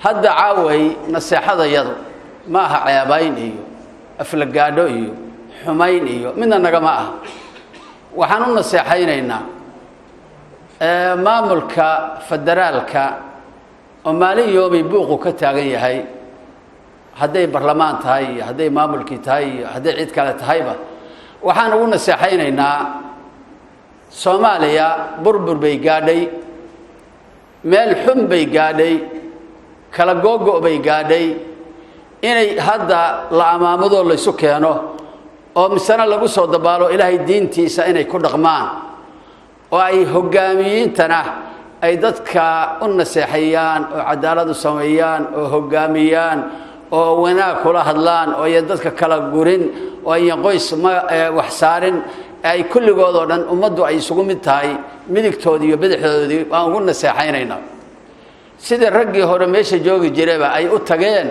hadda caaway naseexada yadu ma aha cayaabayn iyo aflagaadho iyo xumayn iyo midna naga ma aha waxaan u naseexaynaynaa maamulka federaalka oo maalin yoomi buuqu ka taagan yahay hadday barlamaan tahay iyo hadday maamulkii tahay iyo hadday cid kale tahayba waxaan ugu naseexaynaynaa Soomaaliya burbur bay gaadhay meel xun bay gaadhay kala googo bay gaadhay inay hadda la amaamado la isu keeno oo misana lagu soo dabaalo ilaahay diintiisa inay ku dhaqmaan oo ay hogaamiyintana ay dadka u naseexayaan oo cadaalad u sameeyaan oo hogaamiyaan oo wanaag kula hadlaan oo ay dadka kala gurin oo ay qoys wax saarin ay kulligood oo dhan ummaddu ay isugu mid tahay midigtoodii iyo bidixdoodii waan ugu naseexaynaynaa sida raggii hore meesha joogi jirayba ay u tageen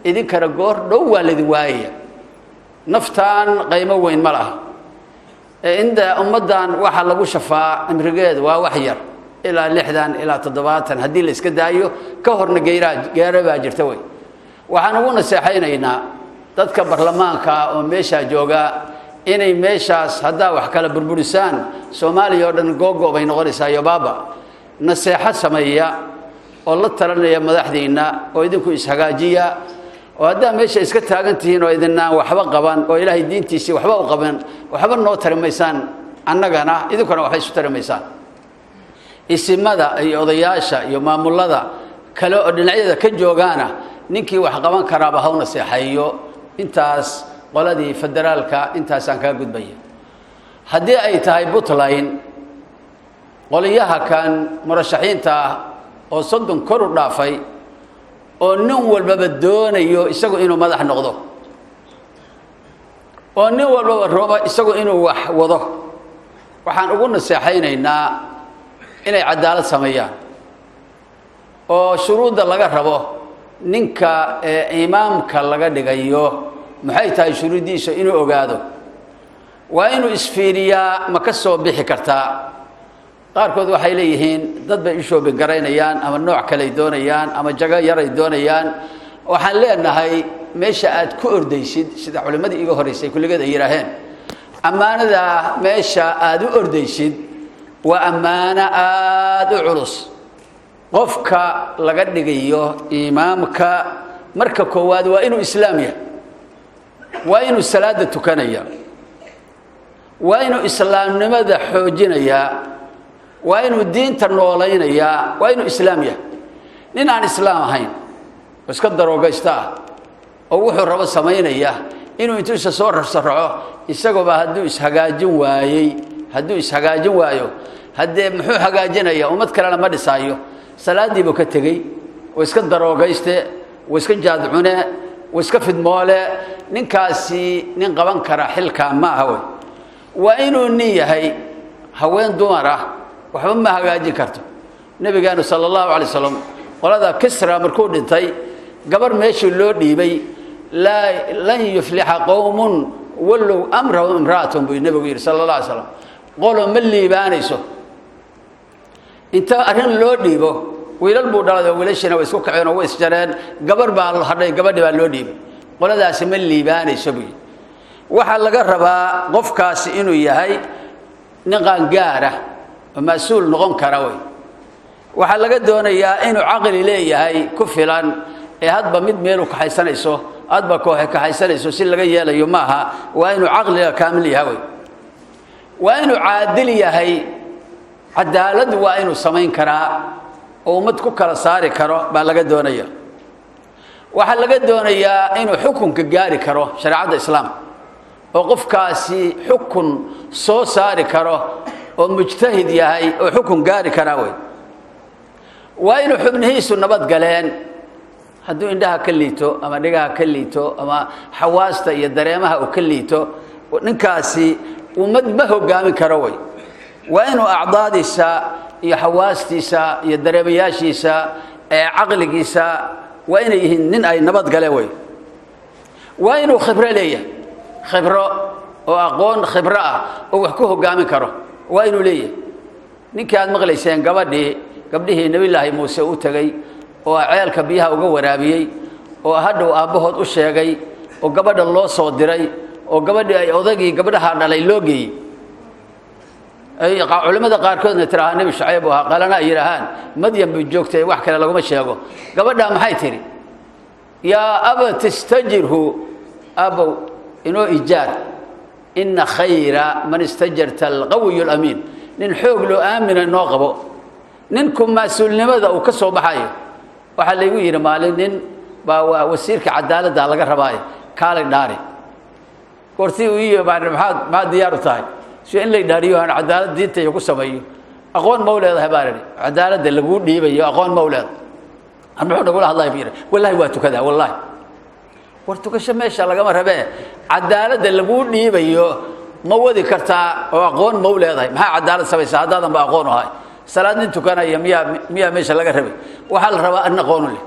idinkana goor dhow waa lidin waayay naftaan qaymo weyn ma laha inda ummadan waxa lagu shafaa amrigeed waa wax yar ilaa 60 ilaa 70 hadii la iska daayo ka horna geeraba jirta way waxaan ugu naseexaynaynaa dadka barlamaanka oo meesha jooga inay meeshaas hadda wax kala burburisaan Soomaaliya oo dhan googo bay noqonaysaa iyo baaba naseexa sameeya oo la talanaya madaxdiina oo idinku is hagaajiya oo hadda meesha iska taagantihiin oo idinna waxba qaban oo Ilaahay diintiisa waxba u qaban waxba noo tarimaysaan annagana idinkuna waxay isu tarimaysaan isimada iyo odayaasha iyo maamulada kale oo dhinacyada ka joogaana ninkii wax qaban karaaba ha u naseexayo intaas qoladii federaalka intaas aan ka gudbay hadii ay tahay Puntland qoliyaha kan murashaxiinta oo soddon kor u dhaafay oo nin walba doonayo isagu inuu madax noqdo oo nin walba rooba isagu inuu wax wado waxaan ugu naseexaynaynaa inay cadaalad sameeyaan oo shuruuda laga rabo ninka imaamka laga dhigayo maxay tahay shuruudiisa inuu ogaado waa inuu isfiiriyaa ma ka soo bixi kartaa qaarkood waxay leeyihiin dad bay isoo bigaraynayaan ama nooc kale doonayaan ama jaga yar ay doonayaan waxaan leenahay meesha aad ku ordaysid sida culimadii iga horeysay kulligeed ay yiraahdeen amaanada meesha aad u ordaysid waa amaana aad u culus qofka laga dhigayo imaamka marka koowaad waa inuu islaam yahay waa inuu salaada tukanaya waa inuu islaamnimada xoojinaya waa inuu diinta nooleynaya waa inuu islaam yahay nin aan islaam ahayn iska daroogaysta oo wuxuu rabo sameeynaya inuu intuu soo rarsaraco isagoo ba haduu is hagaajin waayo hadee muxuu hagaajinaya ummad kale ma dhisaayo salaadii buu ka tagay oo iska daroogayste oo iska jaadcune oo iska fidmoole ninkaasi nin qaban kara xilka ma aha waa inuu nin yahay haween dumar ah waxba ma hagaajin karto nabigeena sallallahu alayhi wasallam qolada Kisra markuu dhintay gabar meeshii loo dhiibay lan yufliha qawmun wallu amrahu imra'atun bi nabiga sallallahu alayhi wasallam qolo ma liibaanayso inta arin loo dhiibo wiilal buu dhalay wiilashana way isku kaceen oo way isjareen gabar baa hadhay gabadhi baa loo dhiibay qoladaasi ma liibaanayso waxa laga rabaa qofkaasi inuu yahay nin qaangaar ah mas'uul noqon kara waxa laga doonayaa inuu aqli leeyahay ku filan ee hadba mid meel u ka haysanayso adba koox ka haysanayso si laga yeelayo maaha waa inuu aqliga kaamil yahay waa inuu caadil yahay cadaalad waa inuu sameyn karaa oo ummad ku kala saari karo baa laga doonayaa waxa laga doonayaa inuu xukunka gaari karo shariicada islaamka oo qofkaasi xukun soo saari karo oo mujtahid yahay oo xukun gaari kara waa inuu xubnihiisu nabad galeen hadduu indhaha ka liito ama dhigaha ka liito ama xawaasta iyo dareemaha uu ka liito ninkaasi ummad ma hogaamin karo waa inuu acdaadiisa iyo xawaastiisa iyo dareemayaashiisa ee aqligiisa waa inay yihiin nin ay nabad galeen waa inuu khibro leeyahay khibro oo aqoon khibro ah oo wax ku hogaamin karo waa inuu leeyahay ninka aad maqlayseen gabadhii nabi ilaahay Muuse u tagay oo ceelka biyaha uga waraabiyay oo hadhow aabahood u sheegay oo gabadha loo soo diray oo gabadhii ay odagii gabadhaha dhalay loo geeyay ay culimada qaarkoodna tiraaheen nabi shucayb oo qalana ay yiraahaan madyan buu joogtay wax kale laguma sheego gabadha maxay tiri yaa aba tastajirhu abu inoo ijaar inna khayra man istajarta alqawiy alamin nin xoog loo aamina noo qabo ninkum mas'uulnimada uu ka soo baxayo waxa lagu yiri maalin nin baa wasiirka cadaaladda laga rabaayo kaale dhaari kortii uu iyo ma diyaar u tahay si in la dhaariyo aan cadaalad diinta ku sameeyo aqoon mawleedahay baaradi cadaaladda lagu dhiibayo aqoon mawleed aan wuxuu dhagu hadlay fiir wallahi waa tukada wallahi wartukasha meesha laga marabee cadaaladda lagu dhiibayo ma wadi kartaa oo aqoon mawleedahay maxaa cadaalad samaysaa hadaadan ba aqoon u ahay salaadin tukanaya miya meesha laga rabay waxa la rabaa in aqoon leh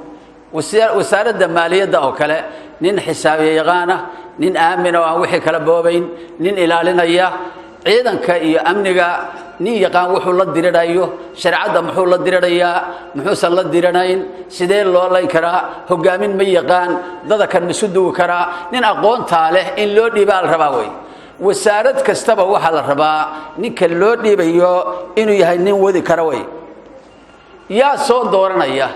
wasaaradda maaliyadda oo kale nin xisaabiye yaqaana nin aamin oo aan wixii kala boobayn nin ilaalinaya ciidanka iyo amniga nin yaqaan wuxuu la dirirayo shariicada muxuu la dirirayaa muxuu la diranayn sidee loo layn karaa hogaamin ma yaqaan dad kan masudu karaa nin aqoonta leh in loo dhiibal rabaa way wasaarad kastaba waxa la rabaa ninka loo dhiibayo inuu yahay nin wadi kara way yaa soo dooranaya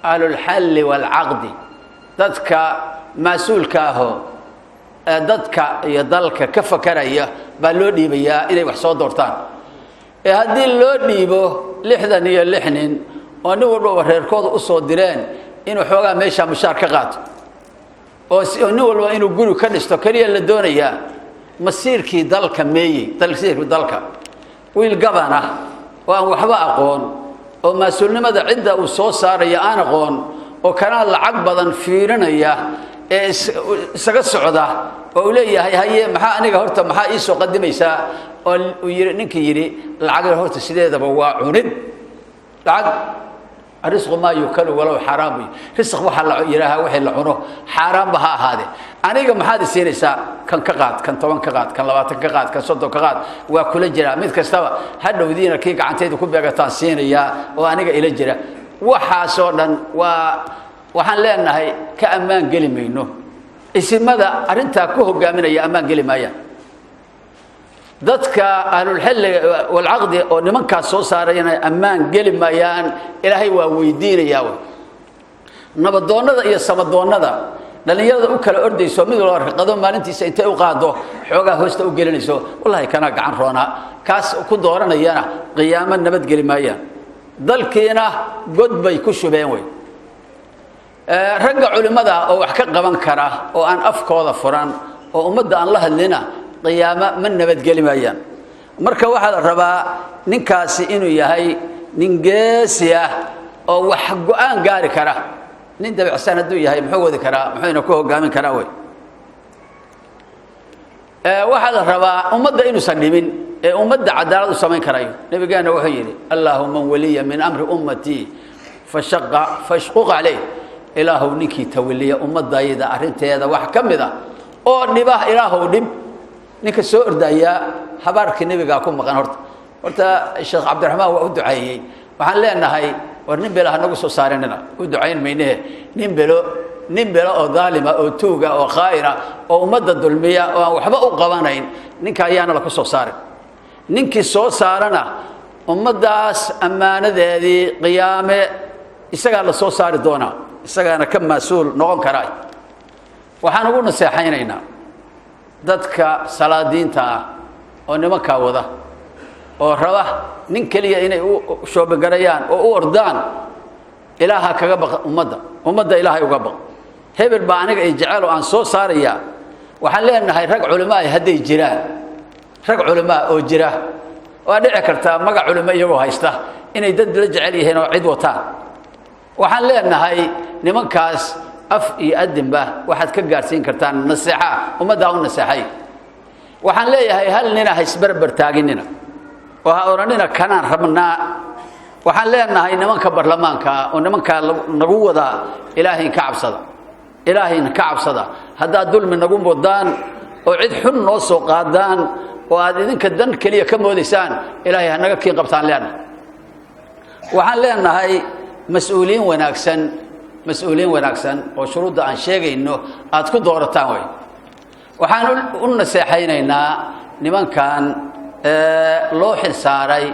alul hal wal aqd dadka mas'uulka ah dadka iyo dalka ka fakaraya baa loo dhiibayaa inay wax soo doortaan haddii loo dhiibo 66 nin oo nin walba reerkooda u soo direen inuu xoogaa meesha mushaar ka qaato oo nin walba inuu guri ka dhisto kaliya la doonayaa masiirkii dalka meeyay dalka wiil gabana oo aan waxba aqoon oo mas'uulnimada cidda uu soo saaraya aan aqoon oo kana lacag badan fiirinaya isaga socda oo leeyahay haye maxaa aniga horta maxaa ii soo qadimaysaa oo uu yiri ninkii yiri lacag horta sideedaba waa cunid lacag risq ma yukalu walaw haram risq waxa la yiraaha wixii la cuno haram ba ha ahaade aniga maxaad siinaysaa kan ka qaad kan 10 ka qaad kan 20 ka qaad kan 30 ka qaad waa kula jira mid kastaba hadhowdiina kii gacanteedu ku beegataan siinaya oo aniga ila jira waxa soo dhan waxaan leenahay ka amaan gali mayno isimada arinta ku hogaaminaya amaan gali maayaan dadka ahlul hal wal aqd oo nimanka soo saarayna amaan gali maayaan ilaahay waa weydiinayaa nabadoonada iyo samadoonada dhalinyarada u kala ordayso mid loo raqado maalintiisa intay u qaado xoogaa hoosta u gelinayso wallahi kana gacan roona kaas ku dooranayana qiyaamo nabad gali maayaan dalkeena god bay ku shubeen way ragga culimada oo wax ka qaban kara oo aan afkooda furan oo ummadda aan la hadlina qiyaamo ma nabad gali maayaan marka waxa la rabaa ninkaasi inuu yahay nin geesi ah oo wax go'aan gaari kara nin dabacsan haduu yahay muxuu wadi karaa muxuu ku hogaamin karaa way waxa la rabaa ummadda inuu sandhimin ee ummadda cadaalad u sameyn karayo nabigeena wuxuu yiri allahumma waliya min amri ummati fashqa alayhi ilaahu ninki tawliya ummadayda arinteeda wax kamida oo dhiba ilaahu dhib ninka soo ordaya habarka nabiga ku maqan horta sheekh abdurrahman waa u duceeyay waxaan leenahay war nin bela nagu soo saaranina u duceyn meynee nin belo oo daalima oo tuuga oo khaayira oo ummadda dulmiya oo waxba u qabanayn ninka ayaana la ku soo saaray ninkii soo saarana ummadaas amaanadeedii qiyaame isaga la soo saari doona isagana ka mas'uul noqon karay waxaan ugu naseexaynaynaa dadka salaadiinta oo nimanka wada oo raba nin kaliya inay u shoobagarayaan oo u ordaan ilaaha kaga baq ummadda ilaahay uga baq hebel baa aniga ay jecel oo aan soo saaraya waxaan leenahay rag culimo ay haday jiraan rag culimo oo jira oo dhici karta magac culimo iyagoo haysta inay dad la jecel yihiin oo cid wataan waxaan leenahay nimankaas af iyo adinba waxaad ka gaarsiin kartaan nasiixa ummadda u nasiixay waxaan leeyahay hal nina haysbarbar taaginina oo ha oranina kanaan rabnaa waxaan leenahay nimanka baarlamaanka oo nimanka nagu wada ilaahay ka cabsada hadda dulmi nagu mudaan oo cid xun noo soo qaadaan oo aad idinka dan kaliya ka moodaysaan ilaahay naga keen qabtaan leena waxaan leenahay مسؤولين wanaagsan oo shuruudda aan sheegayno aad ku doorataan way waxaan u naseexaynaynaa nimankan loo xil saaray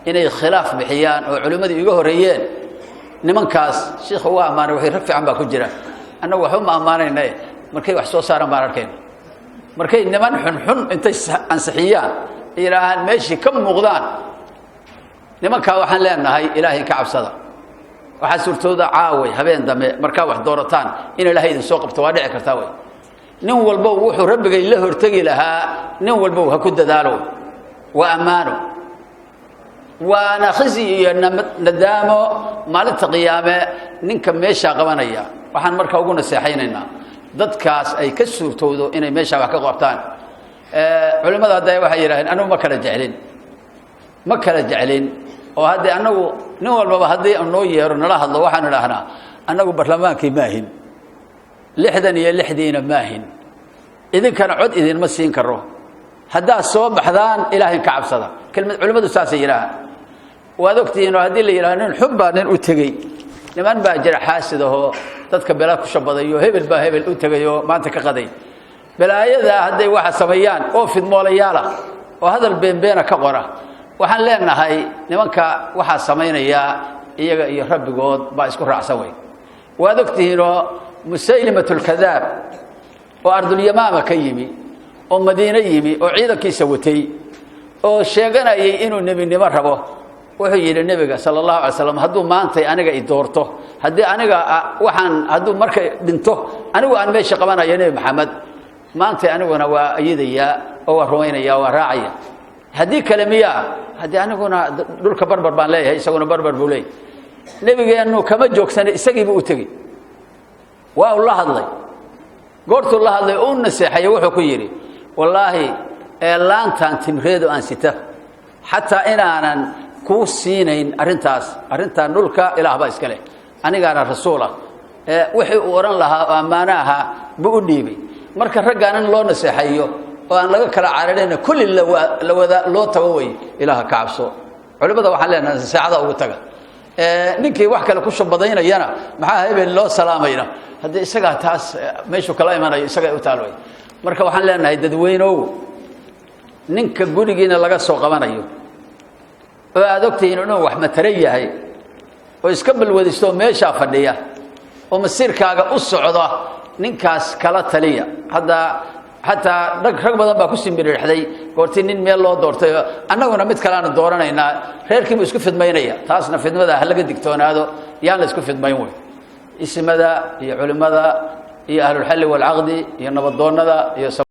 inay khilaaf bixiyaan oo culimadu iga horeeyeen nimankaas sheekhu waa amaanay waxay rag fiican baa ku jira annagu waxba ma amaanaynay markay wax soo saaran baan arkeen markay niman xun intay ansixiyaan ilaahan meeshii ka muuqdaan nimanka waxaan leenahay ilaahay ka cabsada waxa suurtooda caaway habeen dambe marka wax doorataan in ilaahay idin soo qabto waa dhici kartaa way nin walba wuxuu rabbigay la hortagi lahaa nin walba ha ku dadaalo wa amaano waana khizi iyo nadaamo maalinta qiyaame ninka meesha qabanaya waxaan marka ugu naseexaynaynaa dadkaas ay ka suurtoodo inay meesha wax ka qabtaan culimada hadda waxay yiraahdeen anu ma kala jeclin oo hadda anagu nin walba hadii noo yeero nala hadlo waxaan ilaahnaa anagu barlamaankii maahin 66 maahin idinkana cod idin ma siin karo hadda soo baxdaan ilaahay ka cabsada kelmad culimadu saasay yiraahdeen waadogtiin hadii la yiraahdo xubban u tagay niman baa jira xaasidaho dadka bela ku shabadayo hebel baa hebel u tagayo maanta ka qaday balaayada haday waxa sameeyaan oo fidmoolayaala oo hadal beenbeena ka qora waxaan leenahay nimanka waxa sameeynaya iyaga iyo rabbigood baa isku raacsan way waadogtiin musaylimatul kadaab oo ardul yamaama ka yimi oo madiina yimi oo ciidankiisa watay oo sheeganayay inuu nabinimo rabo wuxuu yiri nabiga sallallahu alayhi wasallam haduu maantay aniga i doorto hadii aniga waxaan haduu markay dhinto anigu aan meesha qabanayo nabi maxamed maantay aniguna waa ayidaya oo rumaynaya waa raacaya hadii kalamiya hadii aniguna dhulka barbar baan leeyahay isaguna barbar buu leeyahay nabigeenu kama joogsan isagiiba u tagay waa uu la hadlay goortu la hadlay oo naseexay wuxuu ku yiri wallahi laantan timreedo aan sita hatta inaanan ku siinayn arintan dhulka ilaah baa iska leh anigaana rasuula wixii uu oran lahaa amaanaha buu u dhiibay marka ragaanan loo naseexayo oo aan laga kala carareena kulli la wada loo taway ilaaha ka cabso culimada waxaan leenahay naseexada ugu taga ninkii wax kale ku shabadaynayana maxaa hebel loo salaamayna hadii isaga taas meeshu kala imanay isaga u taalay marka waxaan leenahay dadweynow ninka gurigiina laga soo qabanayo oo aad ogtiin inuu wax matare yahay oo iska balwadisto meesha fadhiya oo masiirkaaga u socdo ninkaas kala taliya hatta rag badan baa ku simbirixday goortii nin meel loo doortay annaguna mid kale aan dooranayna reerkiiba isku fidmaynaya taasna fidmada halaga digtoonaado yaan la isku fidmayn way ismada iyo culimada iyo ahlul hal wal aqdi iyo nabadoonada iyo